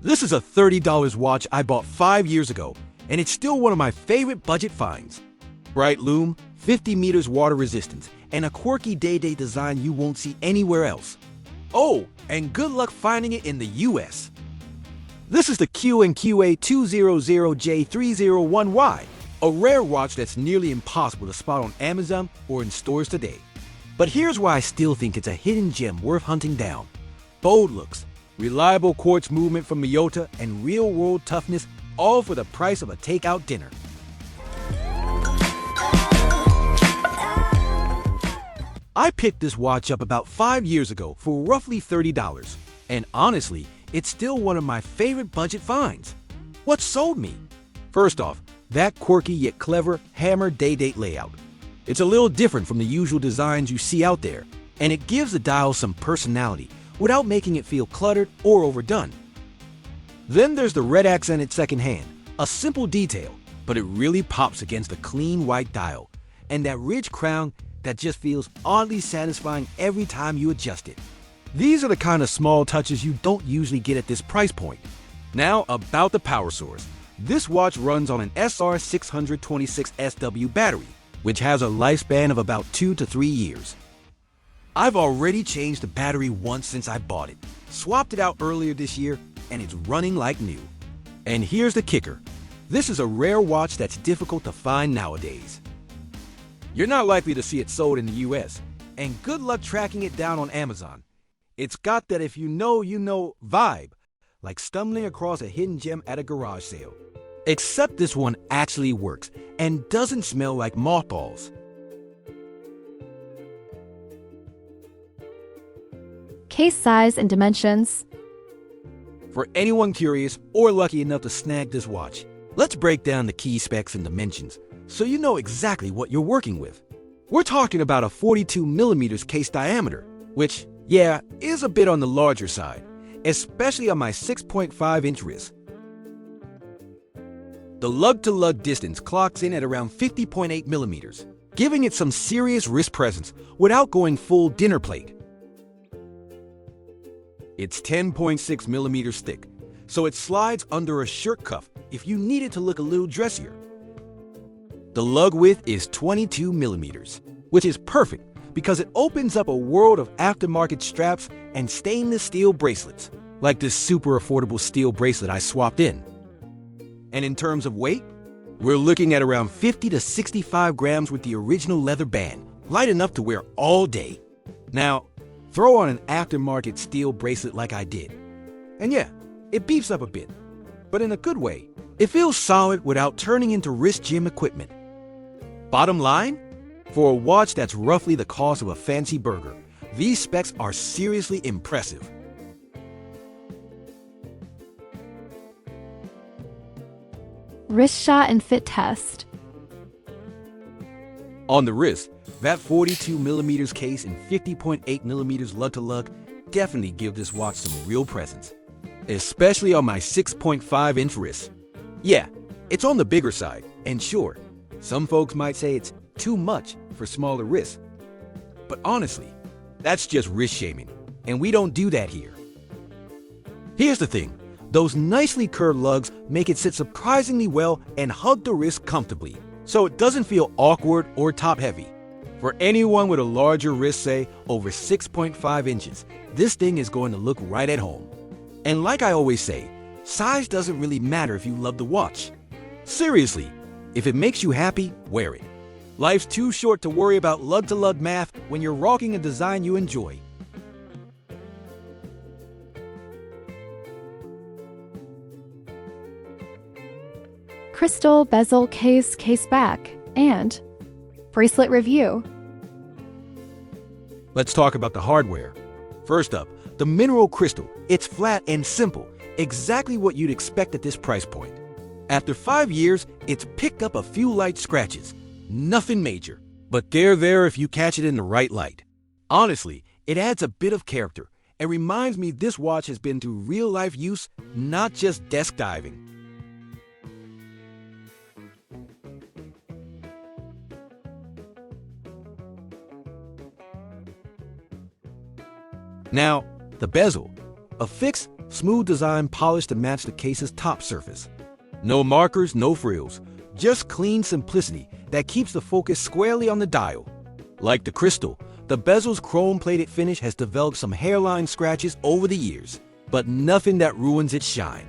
This is a $30 watch I bought 5 years ago, and it's still one of my favorite budget finds. Bright lume, 50 meters water resistance, and a quirky day-day design you won't see anywhere else. Oh, and good luck finding it in the US. This is the Q&Q A200J301Y, a rare watch that's nearly impossible to spot on Amazon or in stores today. But here's why I still think it's a hidden gem worth hunting down. Bold looks, reliable quartz movement from Miyota, and real-world toughness, all for the price of a takeout dinner. I picked this watch up about 5 years ago for roughly $30, and honestly, it's still one of my favorite budget finds. What sold me? First off, that quirky yet clever hammer day-date layout. It's a little different from the usual designs you see out there, and it gives the dial some personality without making it feel cluttered or overdone. Then there's the red accented second hand, a simple detail, but it really pops against the clean white dial, and that ridge crown that just feels oddly satisfying every time you adjust it. These are the kind of small touches you don't usually get at this price point. Now about the power source. This watch runs on an SR626SW battery, which has a lifespan of about 2 to 3 years. I've already changed the battery once since I bought it, swapped it out earlier this year, and it's running like new. And here's the kicker. This is a rare watch that's difficult to find nowadays. You're not likely to see it sold in the US, and good luck tracking it down on Amazon. It's got that if you know vibe, like stumbling across a hidden gem at a garage sale. Except this one actually works and doesn't smell like mothballs. Case size and dimensions. For anyone curious or lucky enough to snag this watch, let's break down the key specs and dimensions so you know exactly what you're working with. We're talking about a 42mm case diameter, which, yeah, is a bit on the larger side, especially on my 6.5-inch wrist. The lug-to-lug distance clocks in at around 50.8 millimeters, giving it some serious wrist presence without going full dinner plate. It's 10.6 millimeters thick, so it slides under a shirt cuff if you need it to look a little dressier. The lug width is 22 millimeters, which is perfect because it opens up a world of aftermarket straps and stainless steel bracelets, like this super affordable steel bracelet I swapped in. And in terms of weight, we're looking at around 50 to 65 grams with the original leather band, light enough to wear all day. Now, throw on an aftermarket steel bracelet like I did. And yeah, it beefs up a bit, but in a good way. It feels solid without turning into wrist gym equipment. Bottom line, for a watch that's roughly the cost of a fancy burger, these specs are seriously impressive. Wrist shot and fit test. On the wrist, that 42mm case and 50.8mm lug-to-lug definitely give this watch some real presence, especially on my 6.5-inch wrist. Yeah, it's on the bigger side, and sure, some folks might say it's too much for smaller wrists. But honestly, that's just wrist shaming, and we don't do that here. Here's the thing. Those nicely curved lugs make it sit surprisingly well and hug the wrist comfortably, so it doesn't feel awkward or top-heavy. For anyone with a larger wrist, say over 6.5 inches, this thing is going to look right at home. And like I always say, size doesn't really matter if you love the watch. Seriously, if it makes you happy, wear it. Life's too short to worry about lug-to-lug math when you're rocking a design you enjoy. Crystal bezel case back, and bracelet review. Let's talk about the hardware. First up, the mineral crystal. It's flat and simple, exactly what you'd expect at this price point. After 5 years, it's picked up a few light scratches. Nothing major, but they're there if you catch it in the right light. Honestly, it adds a bit of character and reminds me this watch has been through real-life use, not just desk diving. Now, the bezel. A fixed smooth design polished to match the case's top surface. No markers, no frills, just clean simplicity that keeps the focus squarely on the dial. Like the crystal, the bezel's chrome-plated finish has developed some hairline scratches over the years, but nothing that ruins its shine.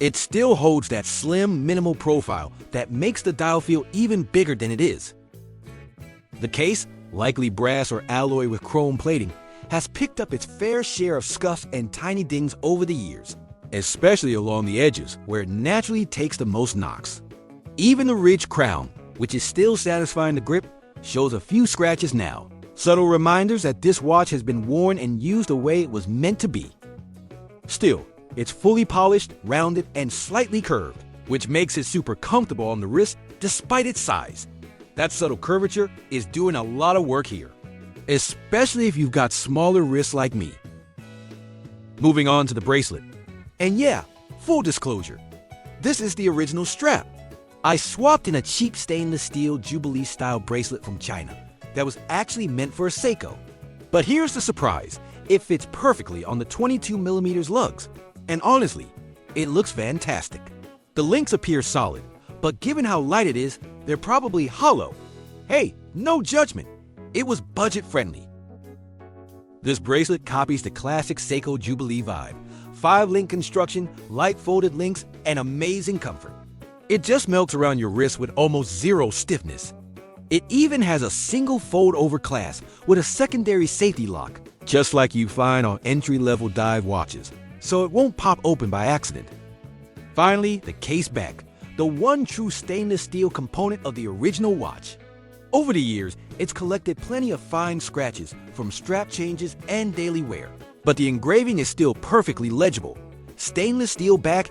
It still holds that slim, minimal profile that makes the dial feel even bigger than it is. The case, likely brass or alloy with chrome plating, has picked up its fair share of scuffs and tiny dings over the years, especially along the edges where it naturally takes the most knocks. Even the ridged crown, which is still satisfying the grip, shows a few scratches now. Subtle reminders that this watch has been worn and used the way it was meant to be. Still, it's fully polished, rounded, and slightly curved, which makes it super comfortable on the wrist despite its size. That subtle curvature is doing a lot of work here, especially if you've got smaller wrists like me. Moving on to the bracelet. And yeah, full disclosure, this is the original strap. I swapped in a cheap stainless steel Jubilee-style bracelet from China that was actually meant for a Seiko. But here's the surprise, it fits perfectly on the 22mm lugs, and honestly, it looks fantastic. The links appear solid, but given how light it is, they're probably hollow. Hey, no judgment, it was budget-friendly. This bracelet copies the classic Seiko Jubilee vibe. 5-link construction, light folded links, and amazing comfort. It just melts around your wrist with almost zero stiffness. It even has a single fold-over clasp with a secondary safety lock, just like you find on entry-level dive watches, so it won't pop open by accident. Finally, the case back, the one true stainless steel component of the original watch. Over the years, it's collected plenty of fine scratches from strap changes and daily wear, but the engraving is still perfectly legible. Stainless steel back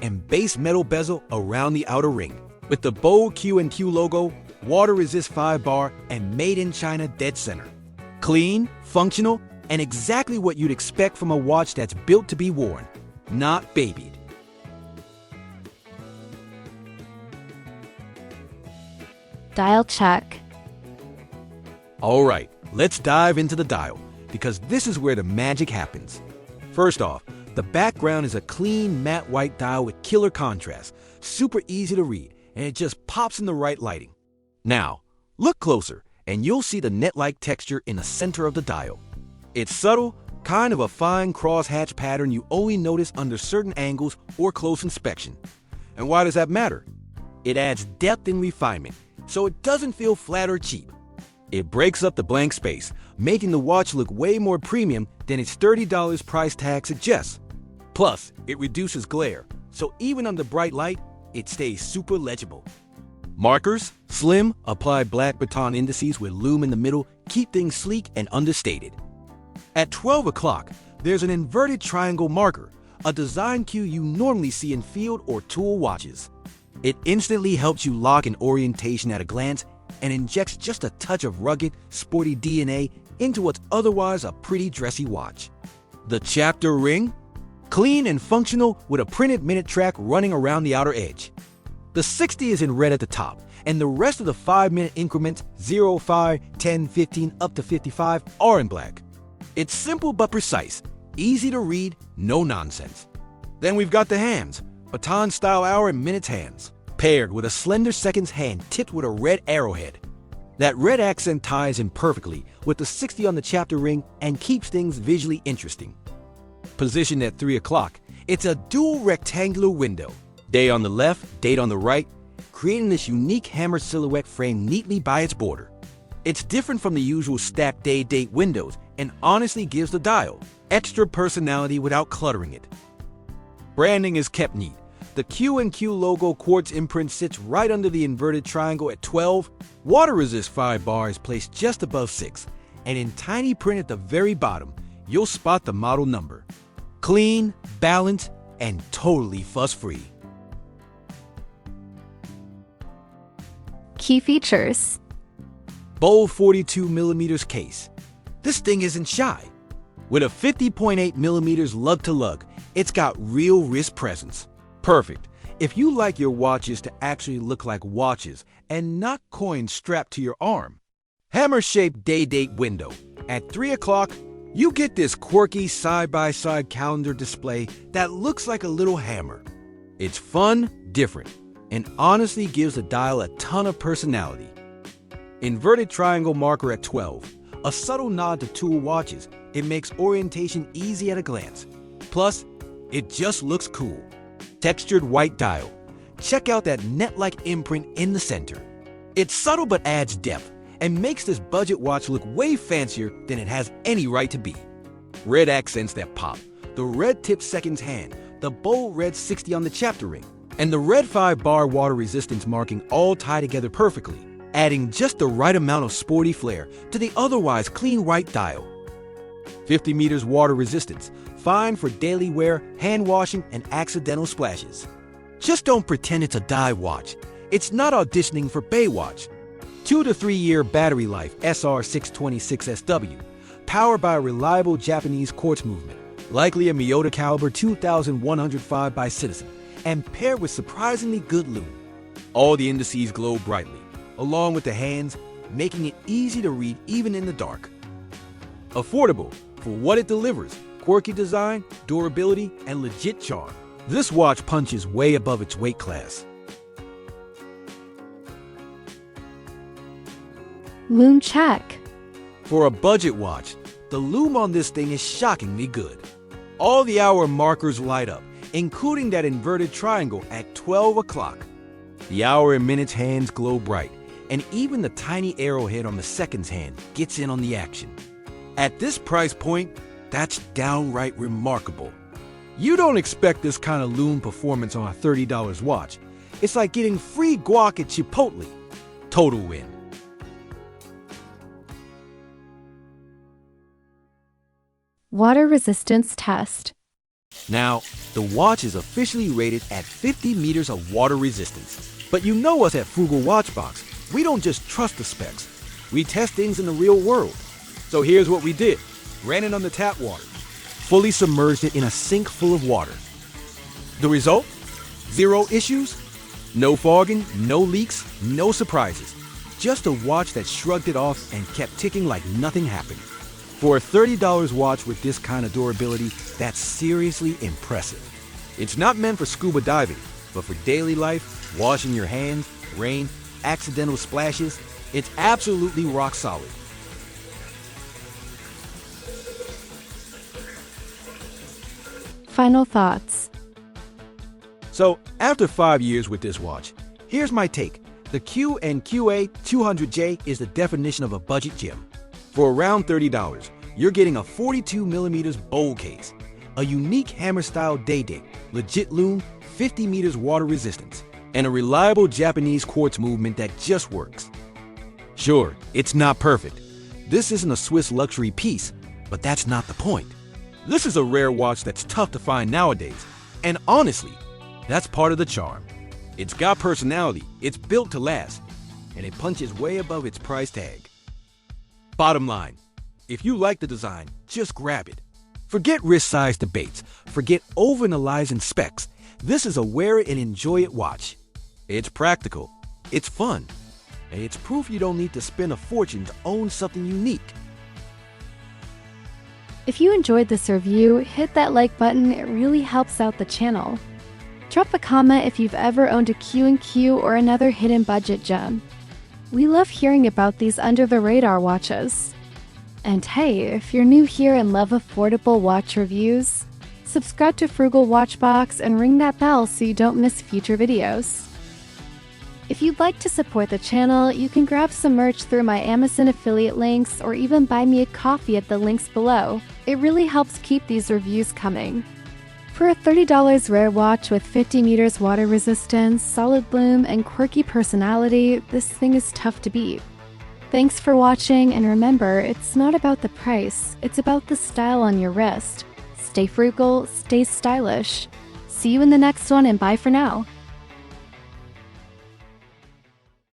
and base metal bezel around the outer ring, with the bold Q&Q logo, water-resist 5-bar, and made in China dead center. Clean, functional, and exactly what you'd expect from a watch that's built to be worn, not babied. Dial check. All right, let's dive into the dial, because this is where the magic happens. First off, the background is a clean matte white dial with killer contrast, super easy to read, and it just pops in the right lighting. Now, look closer, and you'll see the net-like texture in the center of the dial. It's subtle, kind of a fine crosshatch pattern you only notice under certain angles or close inspection. And why does that matter? It adds depth and refinement, so it doesn't feel flat or cheap. It breaks up the blank space, making the watch look way more premium than its $30 price tag suggests. Plus, it reduces glare, so even under bright light, it stays super legible. Markers, slim, apply black baton indices with Lume in the middle, keep things sleek and understated. At 12 o'clock, there's an inverted triangle marker, a design cue you normally see in field or tool watches. It instantly helps you lock in orientation at a glance and injects just a touch of rugged, sporty DNA into what's otherwise a pretty dressy watch. The chapter ring? Clean and functional with a printed minute track running around the outer edge. The 60 is in red at the top, and the rest of the 5-minute increments 0, 5, 10, 15, up to 55 are in black. It's simple but precise, easy to read, no nonsense. Then we've got the hands, baton-style hour and minutes hands, paired with a slender seconds hand tipped with a red arrowhead. That red accent ties in perfectly with the 60 on the chapter ring and keeps things visually interesting. Positioned at 3 o'clock, it's a dual rectangular window, day on the left, date on the right, creating this unique hammer silhouette framed neatly by its border. It's different from the usual stacked day-date windows and honestly gives the dial extra personality without cluttering it. Branding is kept neat. The Q&Q logo quartz imprint sits right under the inverted triangle at 12. Water resist 5-bar is placed just above 6, and in tiny print at the very bottom, you'll spot the model number. Clean, balanced, and totally fuss-free. Key features. Bold 42mm case. This thing isn't shy. With a 50.8mm lug-to-lug, it's got real wrist presence. Perfect if you like your watches to actually look like watches and not coins strapped to your arm. Hammer-shaped day-date window. At 3 o'clock, You get this quirky side-by-side calendar display that looks like a little hammer. It's fun, different, and honestly gives the dial a ton of personality. Inverted triangle marker at 12. A subtle nod to tool watches. It makes orientation easy at a glance. Plus, it just looks cool. Textured white dial. Check out that net-like imprint in the center. It's subtle but adds depth and makes this budget watch look way fancier than it has any right to be. Red accents that pop. The red tip seconds hand. The bold red 60 on the chapter ring. And the red 5-bar water resistance marking all tie together perfectly, adding just the right amount of sporty flair to the otherwise clean white dial. 50 meters water resistance, fine for daily wear, hand washing, and accidental splashes. Just don't pretend it's a dive watch. It's not auditioning for Baywatch. 2 to 3 year battery life SR626SW, powered by a reliable Japanese quartz movement, likely a Miyota caliber 2105 by Citizen, and paired with surprisingly good lume. All the indices glow brightly, along with the hands, making it easy to read even in the dark. Affordable for what it delivers, quirky design, durability, and legit charm. This watch punches way above its weight class. Lume check. For a budget watch, the lume on this thing is shockingly good. All the hour markers light up, including that inverted triangle at 12 o'clock. The hour and minutes hands glow bright, and even the tiny arrowhead on the seconds hand gets in on the action. At this price point, that's downright remarkable. You don't expect this kind of lume performance on a $30 watch. It's like getting free guac at Chipotle. Total win. Water resistance test. Now, the watch is officially rated at 50 meters of water resistance. But you know us at Frugal Watchbox. We don't just trust the specs. We test things in the real world. So here's what we did. Ran it under tap water. Fully submerged it in a sink full of water. The result? 0 issues, no fogging, no leaks, no surprises. Just a watch that shrugged it off and kept ticking like nothing happened. For a $30 watch with this kind of durability, that's seriously impressive. It's not meant for scuba diving, but for daily life, washing your hands, rain, accidental splashes, it's absolutely rock solid. Final thoughts. So, after 5 years with this watch, here's my take. The Q&Q A200J is the definition of a budget gem. For around $30, you're getting a 42mm bold case, a unique hammer-style day date, legit lume, 50 meters water resistance, and a reliable Japanese quartz movement that just works. Sure, it's not perfect. This isn't a Swiss luxury piece, but that's not the point. This is a rare watch that's tough to find nowadays, and honestly, that's part of the charm. It's got personality, it's built to last, and it punches way above its price tag. Bottom line, if you like the design, just grab it. Forget wrist-size debates, forget overanalyzing specs. This is a wear it and enjoy it watch. It's practical, it's fun, and it's proof you don't need to spend a fortune to own something unique. If you enjoyed this review, hit that like button, it really helps out the channel. Drop a comment if you've ever owned a Q&Q or another hidden budget gem. We love hearing about these under-the-radar watches. And hey, if you're new here and love affordable watch reviews, subscribe to Frugal Watchbox and ring that bell so you don't miss future videos. If you'd like to support the channel, you can grab some merch through my Amazon affiliate links or even buy me a coffee at the links below. It really helps keep these reviews coming. For a $30 rare watch with 50 meters water resistance, solid lume, and quirky personality, this thing is tough to beat. Thanks for watching, and remember, it's not about the price, it's about the style on your wrist. Stay frugal, stay stylish. See you in the next one, and bye for now.